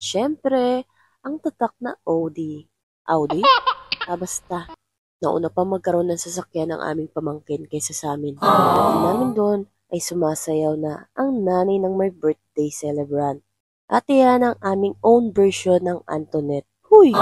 Siyempre, ang tatak na Audi. Audi? Basta. Nauna pa magkaroon ng sasakyan ng aming pamangkin kaysa sa amin. Pagdating namin doon ay sumasayaw na ang nanay ng may birthday celebrant. At yan ang aming own version ng Antoinette. Huy!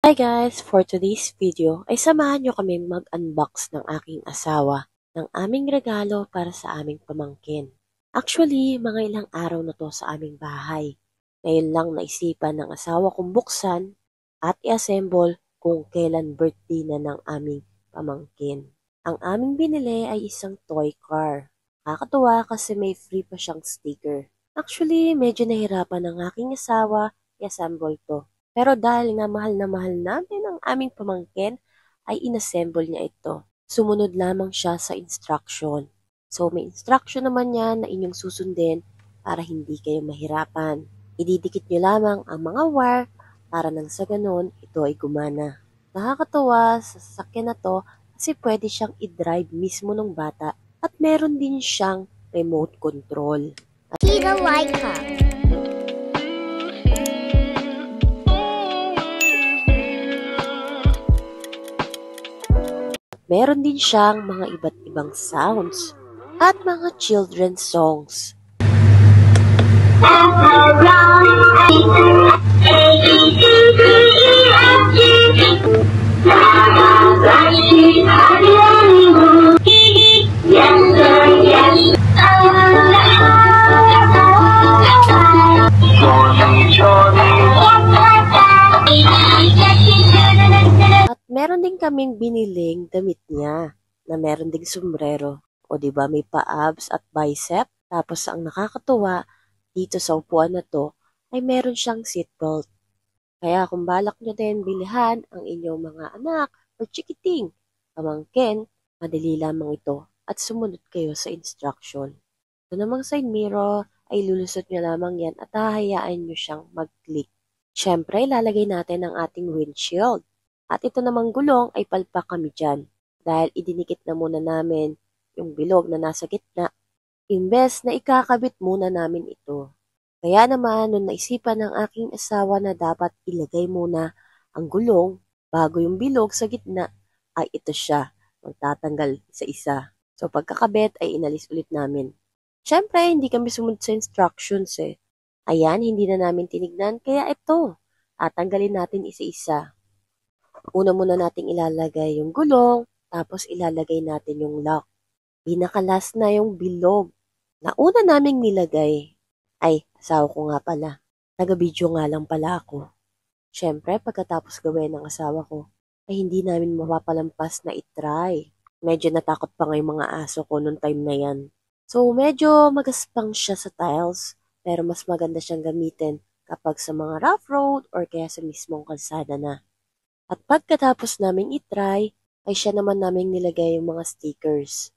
Hi guys! For today's video ay samahan nyo kami mag-unbox ng aking asawa ng aming regalo para sa aming pamangkin. Actually, mga ilang araw na to sa aming bahay. Ngayon lang naisipan ng asawa kong buksan at i-assemble kung kailan birthday na ng aming pamangkin. Ang aming binili ay isang toy car. Nakakatuwa kasi may free pa siyang sticker. Actually, medyo nahirapan ng aking asawa i-assemble to. Pero dahil nga mahal na mahal namin ang aming pamangkin, ay inassemble niya ito. Sumunod lamang siya sa instruction. So may instruction naman niya na inyong susundin para hindi kayo mahirapan. Ididikit niyo lamang ang mga wire para nang sa ganon ito ay gumana. Nakakatuwa sa sasakyan na to kasi pwede siyang i-drive mismo ng bata at meron din siyang remote control. Tita Laika. Meron din siyang mga iba't ibang sounds at mga children's songs. Meron din kaming biniling damit niya na meron ding sombrero. O diba may pa-abs at bicep. Tapos ang nakakatuwa dito sa upuan na to ay meron siyang seatbelt. Kaya kung balak nyo din bilihan ang inyong mga anak o chikiting pamangkin, madali lamang ito at sumunod kayo sa instruction. Ito namang side mirror ay lulusot nyo lamang yan at hahayaan nyo siyang mag-click. Siyempre, ilalagay natin ang ating windshield. At ito namang gulong ay palpak kami dyan dahil idinikit na muna namin yung bilog na nasa gitna. Imbes na ikakabit muna namin ito. Kaya naman nung naisipan ng aking asawa na dapat ilagay muna ang gulong bago yung bilog sa gitna ay ito siya magtatanggal sa isa. So pagkakabit ay inalis ulit namin. Siyempre hindi kami sumunod sa instructions eh. Ayan, hindi na namin tinignan kaya ito. Tatanggalin natin isa-isa. Una muna nating ilalagay yung gulong, tapos ilalagay natin yung lock. Pinakalas na yung bilog. Nauna naming nilagay. Ay, asawa ko nga pala. Taga-video nga lang pala ako. Siyempre, pagkatapos gawin ng asawa ko, ay hindi namin mapapalampas na itry. Medyo natakot pa nga yung mga aso ko noong time na yan. So, medyo magaspang siya sa tiles, pero mas maganda siyang gamitin kapag sa mga rough road or kaya sa mismong kalsada na. At pagkatapos naming itry, ay siya naman naming nilagay yung mga stickers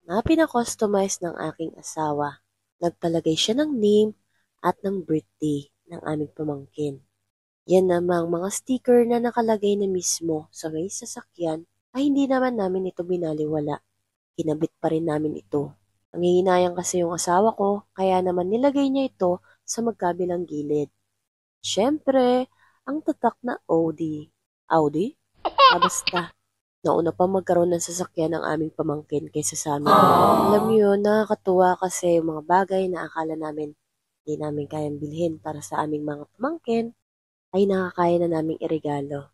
na pinakustomize ng aking asawa. Nagpalagay siya ng name at ng birthday ng aming pamangkin. Yan namang mga sticker na nakalagay na mismo sa may sasakyan ay hindi naman namin ito binaliwala. Kinabit pa rin namin ito. Nangihinayang kasi yung asawa ko, kaya naman nilagay niya ito sa magkabilang gilid. Siyempre, ang tatak na Audi. Audi? Basta. Nauna pa magkaroon ng sasakyan ng aming pamangkin kaysa sa amin. Alam niyo, nakakatuwa kasi yung mga bagay na akala namin hindi namin kayang bilhin para sa aming mga pamangkin ay nakakaya na naming iregalo.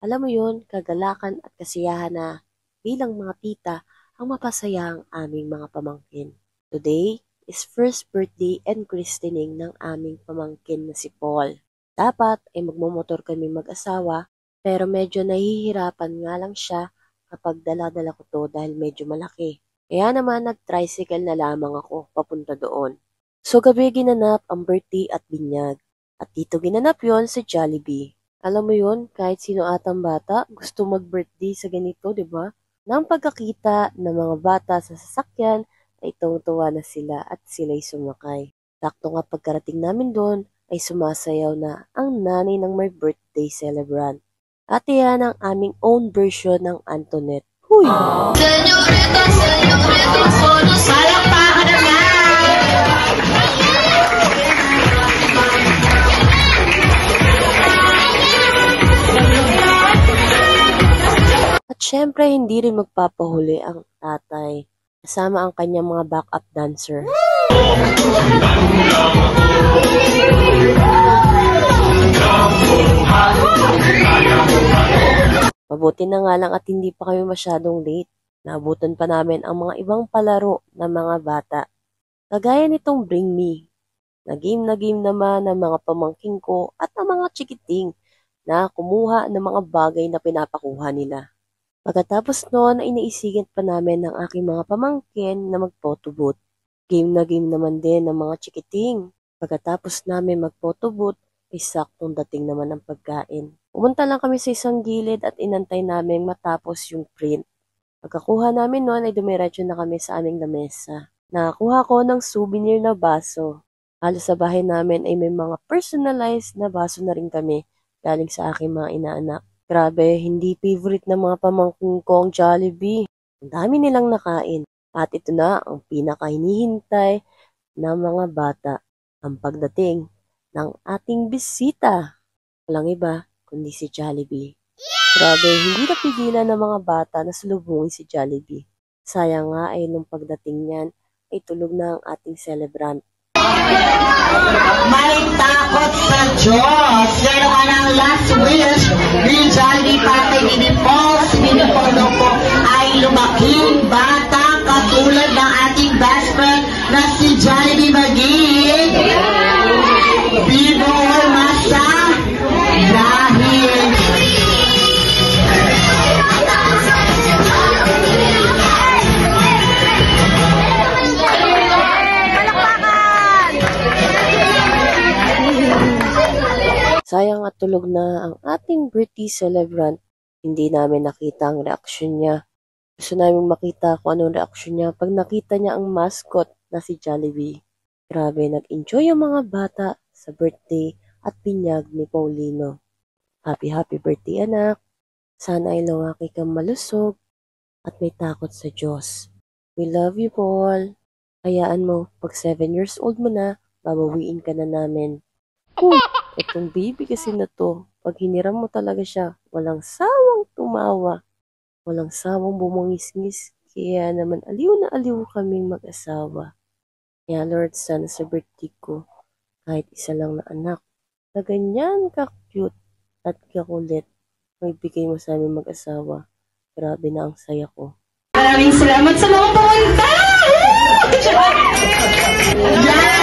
Alam mo yun, kagalakan at kasiyahan na bilang mga tita ang mapasaya ang aming mga pamangkin. Today is first birthday and christening ng aming pamangkin na si Paul. Dapat ay magmumotor kami mag-asawa pero medyo nahihirapan nga lang siya kapag dala-dala ko to dahil medyo malaki. Kaya naman nag-tricycle na lamang ako papunta doon. So gabi ginanap ang birthday at binyag. At dito ginanap yon sa Jollibee. Alam mo yon, kahit sino atang bata gusto mag-birthday sa ganito, di ba? Nang pagkakita ng mga bata sa sasakyan ay tuwa na sila at sila'y sumakay. Sakto nga pagkarating namin doon ay sumasayaw na ang nanay ng may birthday celebrant. At yan ang aming own version ng Antoinette. Huy! Senyorita, palakpakan naman! Siyempre, hindi rin magpapahuli ang tatay kasama ang kanyang mga backup dancer. Mabuti na nga lang at hindi pa kami masyadong late. Naabutan pa namin ang mga ibang palaro ng mga bata. Kagaya nitong Bring Me. Na game naman ng mga pamangking ko at ng mga chikiting na kumuha ng mga bagay na pinapakuha nila. Pagkatapos noon ay iniisigan pa namin ng aking mga pamangkin na mag-photo booth. Game naman din ng mga chikiting. Pagkatapos namin mag-photo booth ay saktong dating naman ang pagkain. Pumunta lang kami sa isang gilid at inantay namin matapos yung print. Pagkakuha namin noon ay dumiretso na kami sa aming lamesa. Nakakuha ko ng souvenir na baso. Halos sa bahay namin ay may mga personalized na baso na rin kami galing sa aking mga inaanak. Grabe, hindi favorite ng mga pamangkin ko ang Jollibee. Ang dami nilang nakain. At ito na ang pinakahinihintay ng mga bata. Ang pagdating ng ating bisita. Walang iba kundi si Jollibee. Grabe, hindi napigilan ng mga bata na salubungin si Jollibee. Sayang nga ay nung pagdating niyan ay tulog na ang ating celebrant. May takot sa Diyos. Pero ang last wish ni Jollibee para kay Didi Paul, pinupuno ko ay lumaking bata katulad ng ating best friend na si Jollibee Maging. Bibo Masa dahil Sayang at tulog na ang ating birthday celebrant. Hindi namin nakita ang reaksyon niya. Gusto namin makita kung anong reaksyon niya pag nakita niya ang mascot na si Jollibee. Grabe, nag-enjoy ang mga bata sa birthday at binyag ni Paulino. Happy birthday anak. Sana ay lumaki kang malusog at may takot sa Diyos. We love you, Paul. Hayaan mo, pag 7 years old mo na, babawiin ka na namin. Itong baby kasi na to, pag hiniram mo talaga siya, walang sawang tumawa, walang sawang bumangis-ngis, kaya naman aliw na aliw kaming mag-asawa. Kaya Lord, sana sa birthday ko, kahit isa lang na anak, na ganyan ka-cute at kakulit, may bigay mo sa aming mag-asawa. Grabe na ang saya ko. maraming salamat sa mga pumunta! Yay!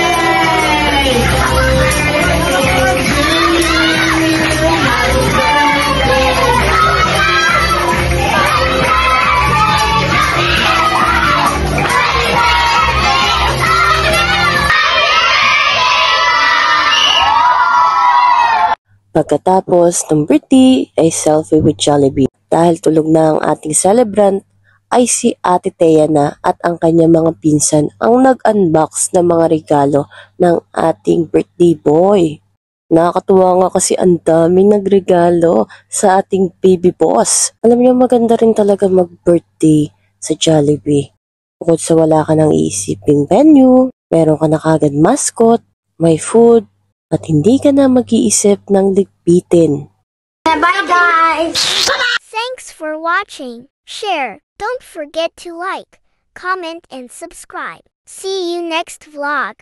Pagkatapos ng birthday ay selfie with Jollibee. Dahil tulog na ang ating celebrant, ay si Ate Thea na at ang kanyang mga pinsan ang nag-unbox ng mga regalo ng ating birthday boy. Nakakatuwa nga kasi ang daming nagregalo sa ating baby boss. Alam niyo, maganda rin talaga mag-birthday sa Jollibee. Bukod sa wala ka nang iisiping venue, meron ka na kagad mascot, may food, at hindi ka na mag-iisip ng ligpitin. Bye guys! Thanks for watching. Share. Don't forget to like, comment, and subscribe. See you next vlog.